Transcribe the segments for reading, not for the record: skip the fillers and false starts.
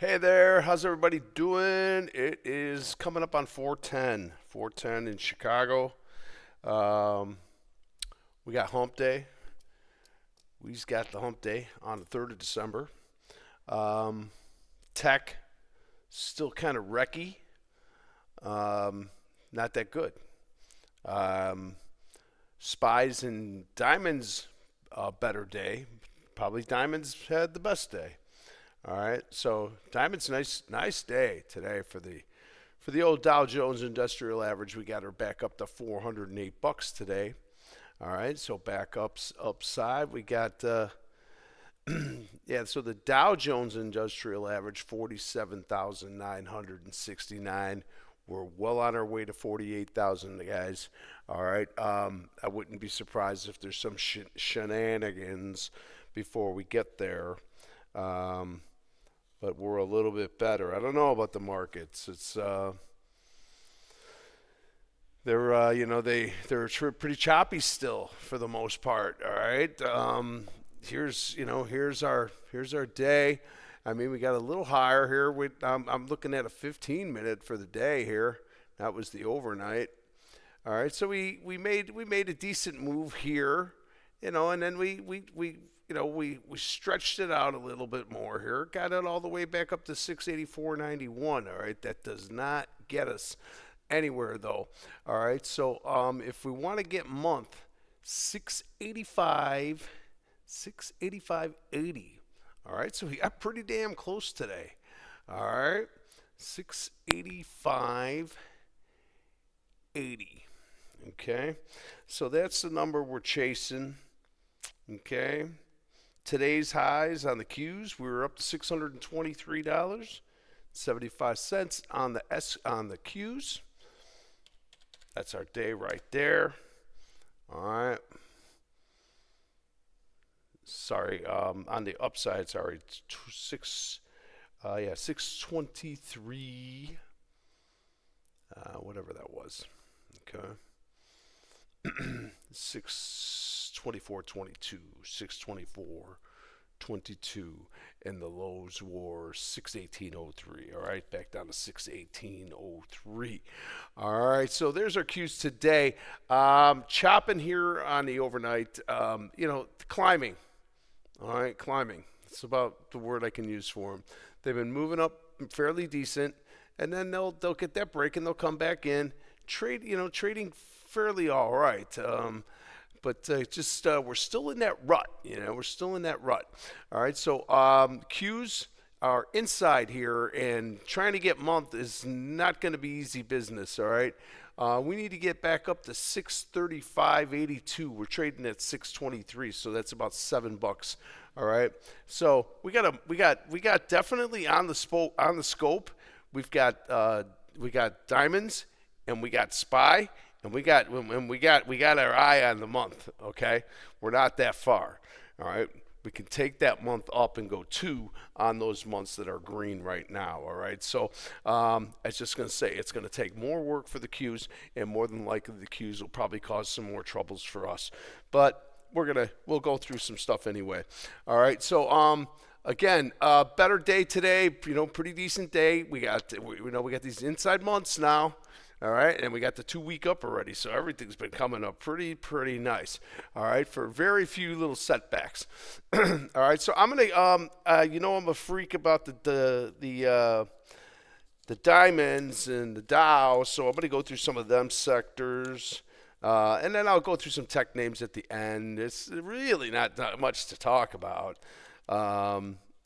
Hey there, how's everybody doing? It is coming up on 410 in Chicago. Um, we got hump day. We just got the hump day on the 3rd of December. Um, Tech, still kind of wrecky. Um, Not that good. Um, Spies and Diamonds, a better day. Probably Diamonds had the best day. All right, so Diamond's nice day today for the old Dow Jones Industrial Average. We got her back up to 408 bucks today. All right, so back upside. We got yeah. So the Dow Jones Industrial Average 47,969. We're well on our way to 48,000, guys. All right. I wouldn't be surprised if there's some shenanigans before we get there. Um, but we're a little bit better. I don't know about the markets. It's they're pretty choppy still for the most part. All right. Here's our day. I mean, we got a little higher here. I'm looking at a 15-minute for the day here. That was the overnight. All right. So we made a decent move here, and then we stretched it out a little bit more here. Got it all the way back up to 684.91. All right. That does not get us anywhere though. All right. So if we want to get month 685, 685.80. All right. So we got pretty damn close today. All right. 685.80. Okay. So that's the number we're chasing. Okay. Today's highs on the Qs, we were up to $623.75 on the Qs. That's our day right there. All right. Sorry, on the upside, sorry, it's 623, whatever that was. Okay. 624.22, 624.22, and the lows were 618.03. All right, back down to 618.03. All right, so there's our cues today. Chopping here on the overnight. Climbing. All right, climbing. That's about the word I can use for them. They've been moving up fairly decent, and then they'll get that break and they'll come back in. Trading fairly all right. But we're still in that rut. We're still in that rut. All right, so Qs are inside here, and trying to get month is not going to be easy business. All right, we need to get back up to 635.82. We're trading at 623, so that's about $7. All right, so we got definitely on the scope. We got diamonds, and we got SPY. And we got our eye on the month. Okay, we're not that far. All right, we can take that month up and go 2 on those months that are green right now. All right, so I was just gonna say it's gonna take more work for the Qs, and more than likely the Qs will probably cause some more troubles for us. But we'll go through some stuff anyway. All right, so again, better day today. Pretty decent day. We got these inside months now. All right, and we got the 2 week up already, so everything's been coming up pretty nice. All right, for very few little setbacks. All right, so I'm gonna I'm a freak about the diamonds and the Dow, so I'm gonna go through some of them sectors. And then I'll go through some tech names at the end. It's really not much to talk about.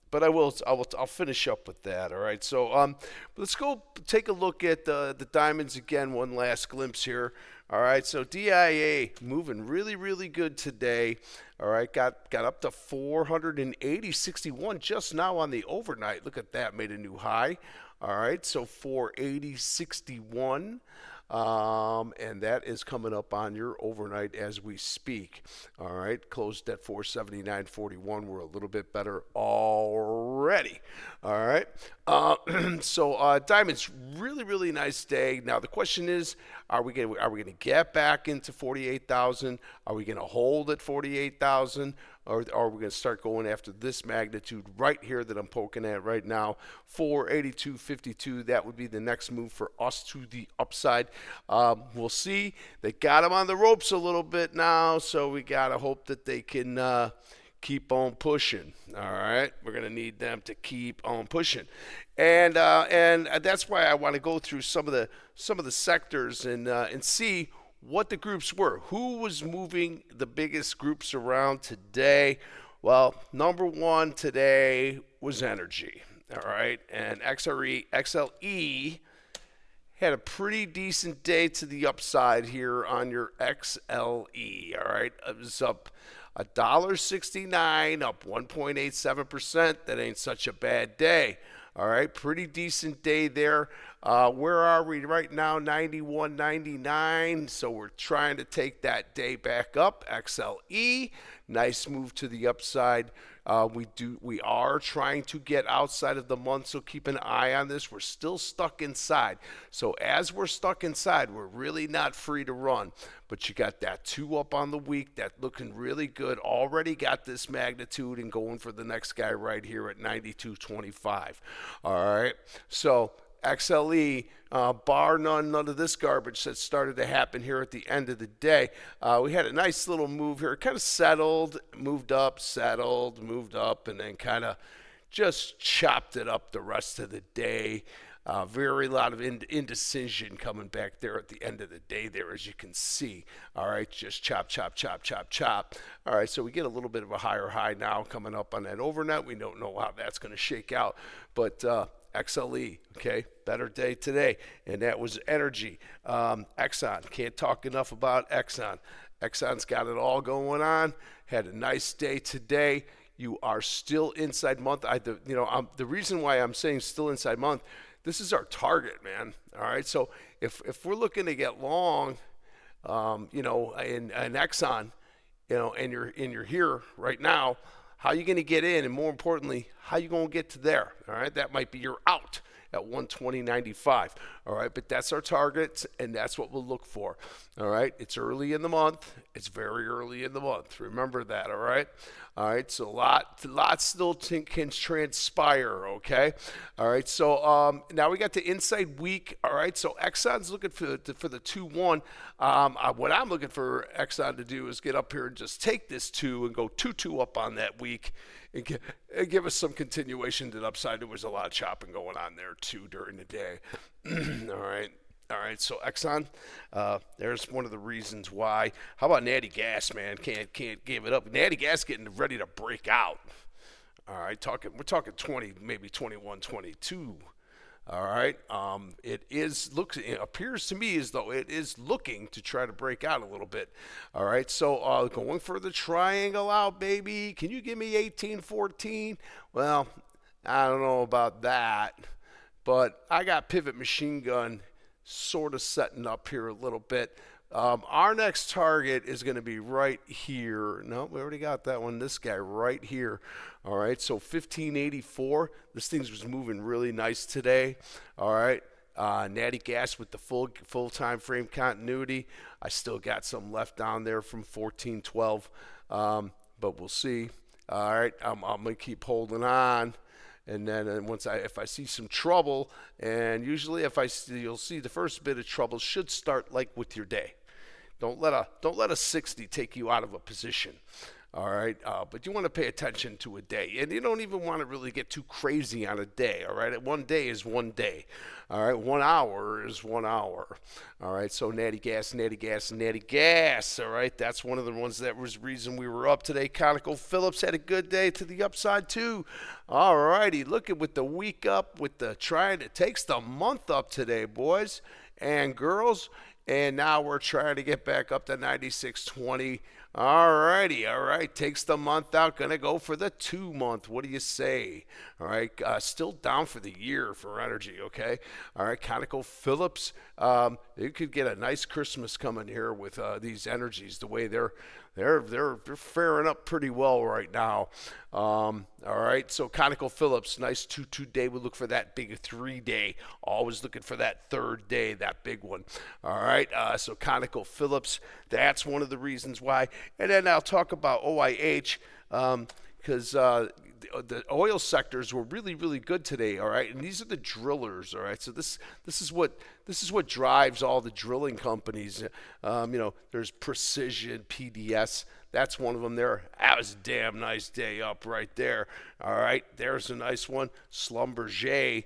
But I'll finish up with that. All right. So let's go take a look at the diamonds again. One last glimpse here. All right. So DIA moving really good today. All right. Got up to 480.61 just now on the overnight. Look at that. Made a new high. All right. So 480.61. And that is coming up on your overnight as we speak. All right, closed at 479.41. We're a little bit better already. All right, so diamonds, really nice day. Now the question is, are we gonna get back into 48,000? Are we gonna hold at 48,000? or are we going to start going after this magnitude right here that I'm poking at right now? 482.52. That would be the next move for us to the upside. We'll see. They got them on the ropes a little bit now, so we got to hope that they can keep on pushing. All right, we're gonna need them to keep on pushing, and that's why I want to go through some of the sectors and see what the groups were. Who was moving the biggest groups around today? Well, number one today was energy. All right, and XLE had a pretty decent day to the upside here on your XLE. All right, it was up $1.69, up 1.87%. That ain't such a bad day. All right, pretty decent day there. Where are we right now? 91.99. So we're trying to take that day back up. XLE, nice move to the upside. We are trying to get outside of the month, so keep an eye on this. We're still stuck inside. So as we're stuck inside, we're really not free to run. But you got that 2 up on the week, that looking really good. Already got this magnitude and going for the next guy right here at 92.25. All right, so XLE, bar none of this garbage that started to happen here at the end of the day. We had a nice little move here. It kind of settled, moved up, settled, moved up, and then kind of just chopped it up the rest of the day. Very lot of indecision coming back there at the end of the day there, as you can see. All right, just chop, chop, chop, chop, chop. All right, so we get a little bit of a higher high now coming up on that overnight. We don't know how that's going to shake out, but XLE, okay, better day today, and that was energy. Exxon, can't talk enough about Exxon. Exxon's got it all going on, had a nice day today. You are still inside month. The reason why I'm saying still inside month, this is our target, man. All right, so if we're looking to get long, in Exxon, and you're here right now, how are you going to get in, and more importantly, how you going to get to there? All right, that might be your out at 120.95. All right, but that's our target, and that's what we'll look for. All right, it's early in the month. It's very early in the month. Remember that. All right. All right, so a lot still can transpire. Okay. All right, so now we got the inside week. All right, so Exxon's looking for the 2-1. What I'm looking for Exxon to do is get up here and just take this 2 and go 2-2 up on that week. And give us some continuation to the upside. There was a lot of chopping going on there too during the day. All right, so Exxon, there's one of the reasons why. How about Natty Gas, man? Can't give it up. Natty Gas getting ready to break out. All right, we're talking 20, maybe 21, 22. All right, it appears to me as though it is looking to try to break out a little bit. All right, so going for the triangle out, baby. Can you give me 18.14? Well, I don't know about that, but I got Pivot Machine Gun sort of setting up here a little bit. Our next target is going to be right here. No, we already got that one. This guy right here. All right, so 1584. This thing was moving really nice today. All right, Natty Gas with the full time frame continuity. I still got some left down there from 1412, but we'll see. All right, I'm gonna keep holding on. And then if I see some trouble, and usually you'll see the first bit of trouble should start like with your day. Don't let a 60 take you out of a position. All right, but you want to pay attention to a day, and you don't even want to really get too crazy on a day. All right, one day is one day. All right, 1 hour is 1 hour. All right, so Natty Gas, Natty Gas, Natty Gas. All right, that's one of the ones that was the reason we were up today. ConocoPhillips had a good day to the upside too. All righty, looking with the week up, with the trying. It takes the month up today, boys and girls. And now we're trying to get back up to 96.20. All right. Takes the month out. Going to go for the 2 month. What do you say? All right. Still down for the year for energy, okay? All right. ConocoPhillips, you could get a nice Christmas coming here with these energies, the way they're faring up pretty well right now. All right, so ConocoPhillips, nice 2-2 day. We look for that big 3 day. Always looking for that 3rd day, that big one. All right, so ConocoPhillips, that's one of the reasons why. And then I'll talk about OIH. because the oil sectors were really, really good today. All right, and these are the drillers. All right, so this is what drives all the drilling companies. There's Precision, PDS. That's one of them there. That was a damn nice day up right there. All right, there's a nice one. Schlumberger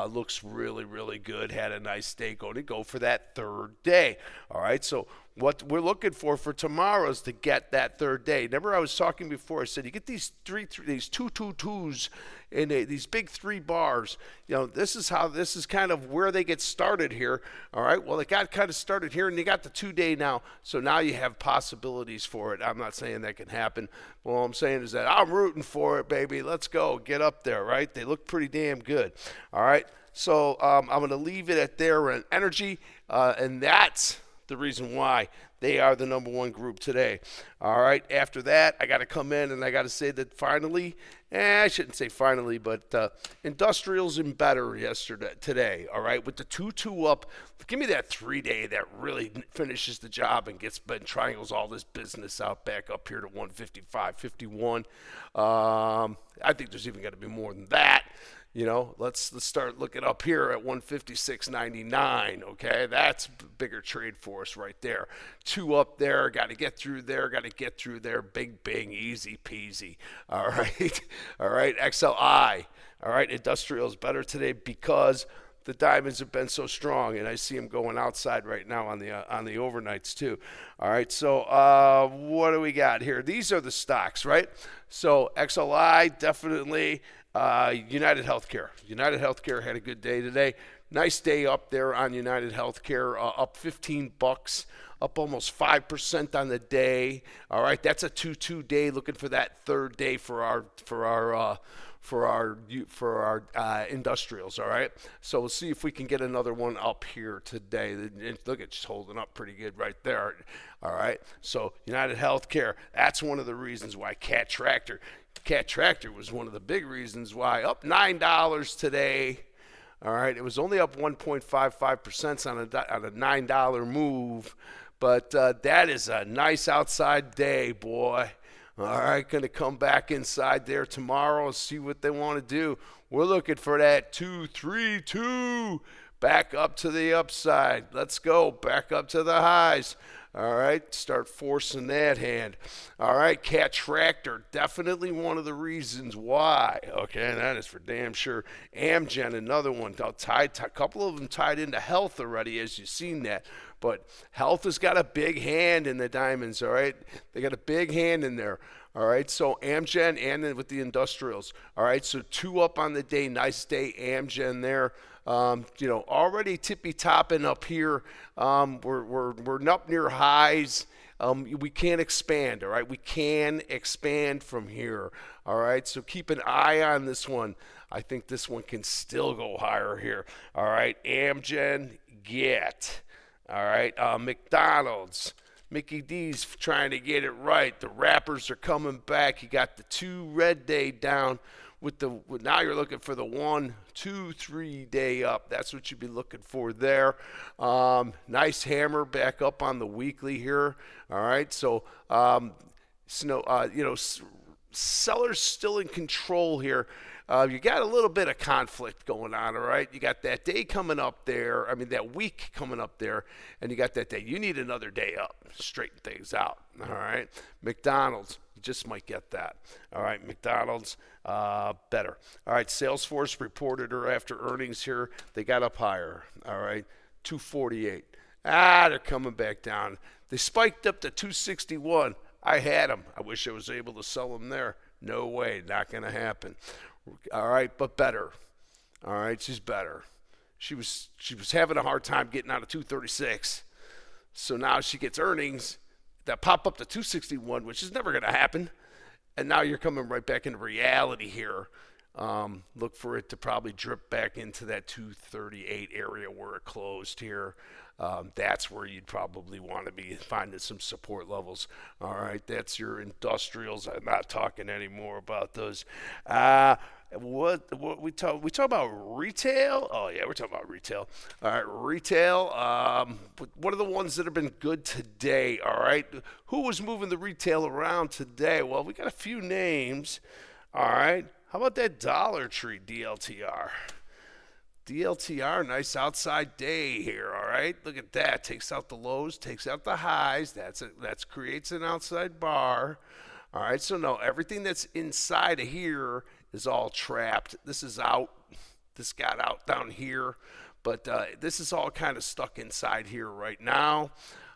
looks really, really good. Had a nice day. Going to go for that third day. All right, so what we're looking for tomorrow is to get that third day. Remember, I was talking before. I said you get these these two twos in these big 3 bars. This is kind of where they get started here. All right. Well, they got kind of started here, and you got the 2-day now. So now you have possibilities for it. I'm not saying that can happen. All I'm saying is that I'm rooting for it, baby. Let's go. Get up there. Right. They look pretty damn good. All right. So I'm going to leave it at there on energy, and that's the reason why they are the number 1 group today. All right. After that, I got to come in and I got to say that finally, I shouldn't say finally, but industrials and better today. All right. With the 2-2 up, give me that 3-day that really finishes the job and triangles all this business out back up here to 155.51. I think there's even got to be more than that. Let's start looking up here at 156.99. Okay, that's a bigger trade for us right there. 2 up there, got to get through there, Big bang, easy peasy. All right, all right. XLI. All right, industrials better today because the diamonds have been so strong, and I see them going outside right now on the overnights too. All right, so what do we got here? These are the stocks, right? So XLI definitely. United Healthcare. United Healthcare had a good day today. Nice day up there on United Healthcare, up $15, up almost 5% on the day. All right, that's a 2-2 day. Looking for that third day for our industrials. All right, so we'll see if we can get another one up here today. Look, it's holding up pretty good right there. All right, so United Healthcare. That's one of the reasons why Cat Tractor was one of the big reasons why up $9 today. All right, it was only up 1.55% on a $9 move, but that is a nice outside day, boy. All right, going to come back inside there tomorrow and see what they want to do. We're looking for that 2-3-2 back up to the upside. Let's go back up to the highs. All right, start forcing that hand. All right, Cat Tractor, definitely one of the reasons why. Okay, that is for damn sure. Amgen, another one, a couple of them tied into health already, as you've seen that. But health has got a big hand in the diamonds, all right? They got a big hand in there. All right, so Amgen and then with the industrials. All right, so 2 up on the day. Nice day, Amgen there. Already tippy topping up here. We're up near highs. We can't expand. All right, we can expand from here. All right, so keep an eye on this one. I think this one can still go higher here. All right, Amgen, get. All right, McDonald's. Mickey D's trying to get it right. The wrappers are coming back. You got the 2 red day down now you're looking for the 1, 2, 3 day up. That's what you'd be looking for there. Nice hammer back up on the weekly here. All right, so sellers still in control here. You got a little bit of conflict going on, all right? You got that day coming up there, that week coming up there, and you got that day. You need another day up, straighten things out, all right? McDonald's, you just might get that. All right, McDonald's, better. All right, Salesforce reported after earnings here. They got up higher, all right, 248. They're coming back down. They spiked up to 261. I had them. I wish I was able to sell them there. No way, not going to happen. All right, but better. All right, she's better. She was having a hard time getting out of 236. So now she gets earnings that pop up to 261, which is never going to happen. And now you're coming right back into reality here. Look for it to probably drip back into that 238 area where it closed here. That's where you'd probably want to be finding some support levels. All right, that's your industrials. I'm not talking anymore about those. What we talk about retail? Oh yeah, we're talking about retail. All right, retail. What are the ones that have been good today? All right, who was moving the retail around today? Well, we got a few names. All right, how about that Dollar Tree DLTR? DLTR, nice outside day here. All right, look at that. Takes out the lows, takes out the highs. That creates an outside bar. All right, so no, everything that's inside of here is all trapped. This is out. This got out down here, but this is all kind of stuck inside here right now.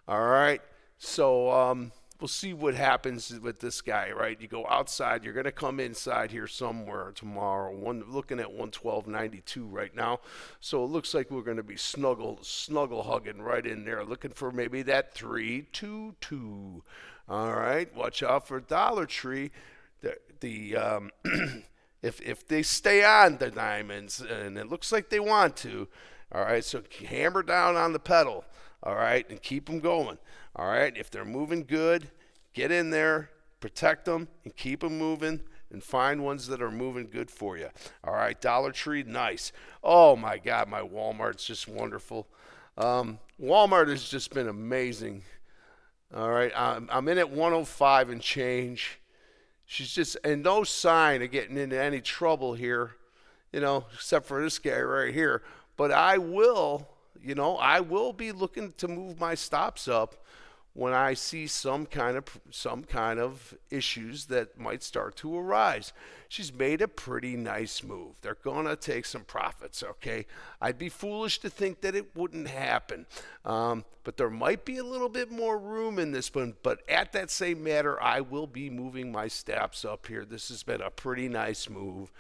All right, so we'll see what happens with this guy, right? You go outside, you're going to come inside here somewhere tomorrow. Looking at 112.92 right now. So it looks like we're going to be snuggle hugging right in there, looking for maybe that 322. All right, watch out for Dollar Tree. The if they stay on the diamonds, and it looks like they want to, all right, so hammer down on the pedal, all right, and keep them going. All right, if they're moving good, get in there, protect them, and keep them moving, and find ones that are moving good for you. All right, Dollar Tree, nice. Oh my God, my Walmart's just wonderful. Walmart has just been amazing. All right, I'm in at 105 and change. She's just, and no sign of getting into any trouble here, except for this guy right here. But I will be looking to move my stops up when I see some kind of issues that might start to arise. She's made a pretty nice move. They're gonna take some profits, okay? I'd be foolish to think that it wouldn't happen, but there might be a little bit more room in this one. But at that same matter, I will be moving my stops up here. This has been a pretty nice move.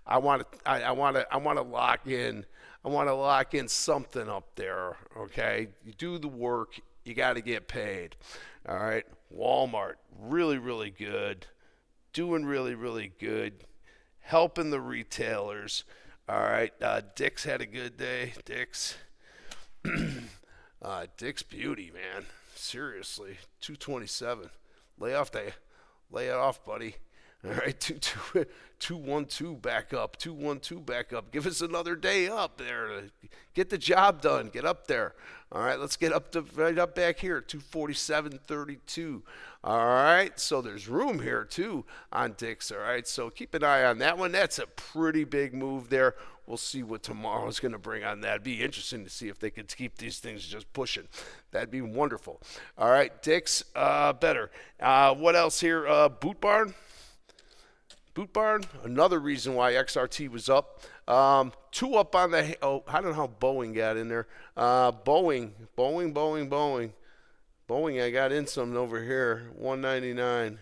I want to lock in. I want to lock in something up there, okay? You do the work, you got to get paid. All right, Walmart, really, really good. Doing really, really good. Helping the retailers. All right, Dick's had a good day. Dick's beauty, man. Seriously, 227. Lay it off, buddy. All right, 212 back up, 212 back up. Give us another day up there to get the job done. Get up there. All right, let's get right up back here, 247.32. All right, so there's room here too on Dick's. All right, so keep an eye on that one. That's a pretty big move there. We'll see what tomorrow's going to bring on that. It'd be interesting to see if they could keep these things just pushing. That'd be wonderful. All right, Dick's better. What else here? Boot Barn. Boot Barn, another reason why XRT was up. Two up on the, I don't know how Boeing got in there. Boeing, I got in some over here, 199.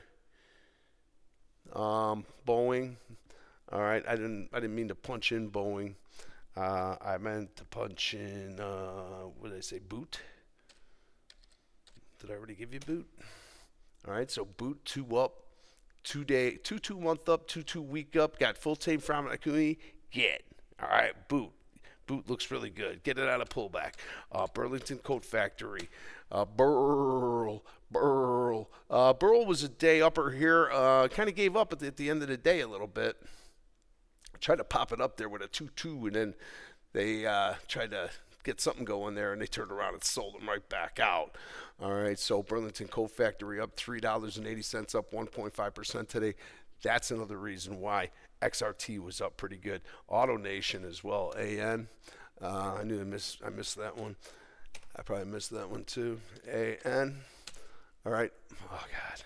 Boeing, all right, I didn't mean to punch in Boeing. I meant to punch in, what did I say, Boot? Did I already give you Boot? All right, so Boot, two up. 2 month up, 2 week up. Got full tape from Akumi. Get. All right, Boot. Boot looks really good. Get it out of pullback. Burlington Coat Factory. Burl. Burl was a day upper here. Kind of gave up at the end of the day a little bit. Tried to pop it up there with a 2-2, and then they tried to get something going there, and they turned around and sold them right back out. All right, so Burlington Coat Factory up $3.80, up 1.5% today. That's another reason why XRT was up pretty good. AutoNation as well, AN. I knew I missed that one. I probably missed that one too. AN. All right. Oh God.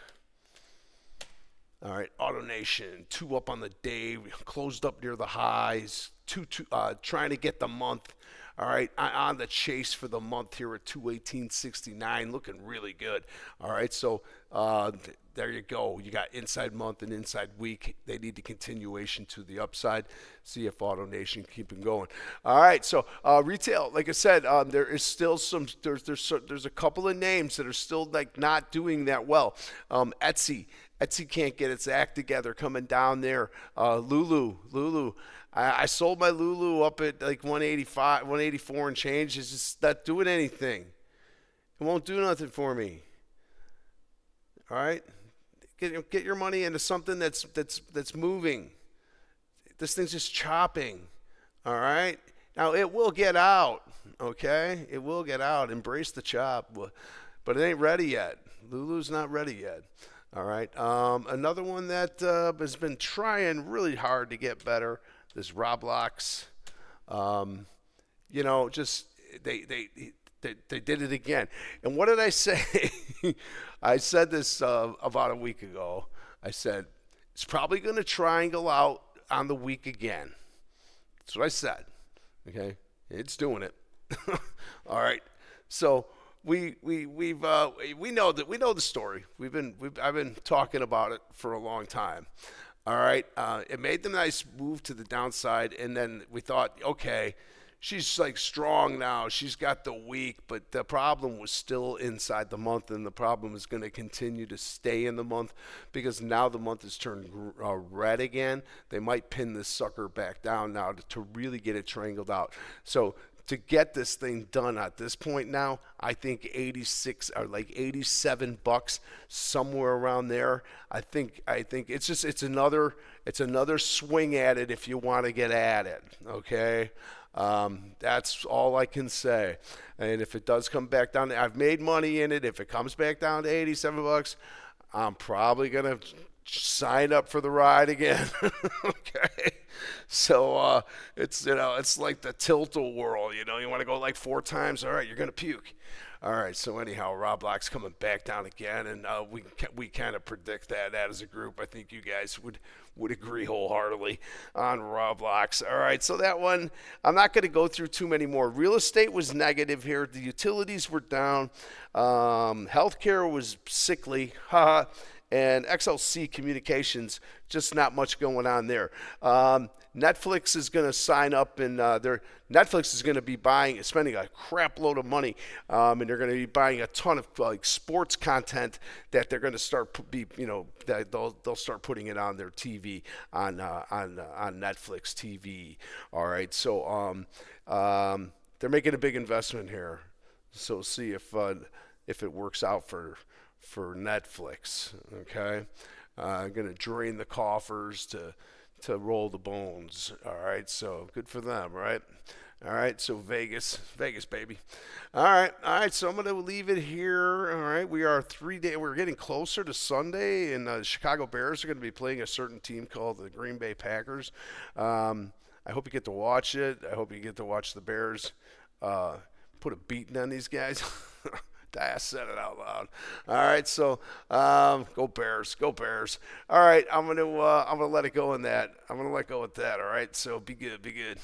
All right, AutoNation, 2 up on the day. We closed up near the highs. Trying to get the month. All right, on the chase for the month here at 218.69, looking really good. All right, so there you go. You got inside month and inside week. They need the continuation to the upside. See if AutoNation keeping going. All right, so retail, like I said, there is still some. There's a couple of names that are still like not doing that well. Etsy can't get its act together coming down there. Lulu. I sold my Lulu up at like 185, 184 and change. It's just not doing anything. It won't do nothing for me. All right, get your money into something that's moving. This thing's just chopping. All right. Now it will get out. Okay, it will get out. Embrace the chop, but it ain't ready yet. Lulu's not ready yet. All right. Another one that has been trying really hard to get better is Roblox. Um, just they did it again. And what did I say? I said this about a week ago. I said it's probably going to triangle out on the week again. That's what I said. Okay, it's doing it. All right. So we know the story. I've been talking about it for a long time. All right. It made the nice move to the downside, and then we thought, okay, she's like strong now. She's got the week, but the problem was still inside the month, and the problem is going to continue to stay in the month because now the month has turned red again. They might pin this sucker back down now to really get it triangled out. So to get this thing done at this point now, I think 86 or like $87, somewhere around there. I think it's another swing at it if you want to get at it. Okay. That's all I can say. And if it does come back down, I've made money in it. If it comes back down to $87, I'm probably gonna sign up for the ride again. Okay. So it's like the tilt-a-whirl. You want to go like 4 times. All right, you're gonna puke. All right. So anyhow, Roblox coming back down again, and we kind of predict that as a group. I think you guys would agree wholeheartedly on Roblox. All right. So that one, I'm not going to go through too many more. Real estate was negative here. The utilities were down. Healthcare was sickly. Haha. And XLC Communications, just not much going on there. Netflix is going to sign up, and Netflix is going to be spending a crap load of money, and they're going to be buying a ton of like sports content that they're going to start that they'll start putting it on their TV on Netflix TV. All right, so they're making a big investment here. So we'll see if it works out for Netflix. Okay, I'm gonna drain the coffers to roll the bones. All right, so good for them, right? All right, so Vegas baby. All right, so I'm gonna leave it here. All right, we are 3 days. We're getting closer to Sunday, and the Chicago Bears are going to be playing a certain team called the Green Bay Packers. I hope you get to watch it. I hope you get to watch the Bears put a beating on these guys. I said it out loud. All right, so go Bears, go Bears. All right, I'm gonna let it go in that. I'm gonna let go with that. All right, so be good, be good.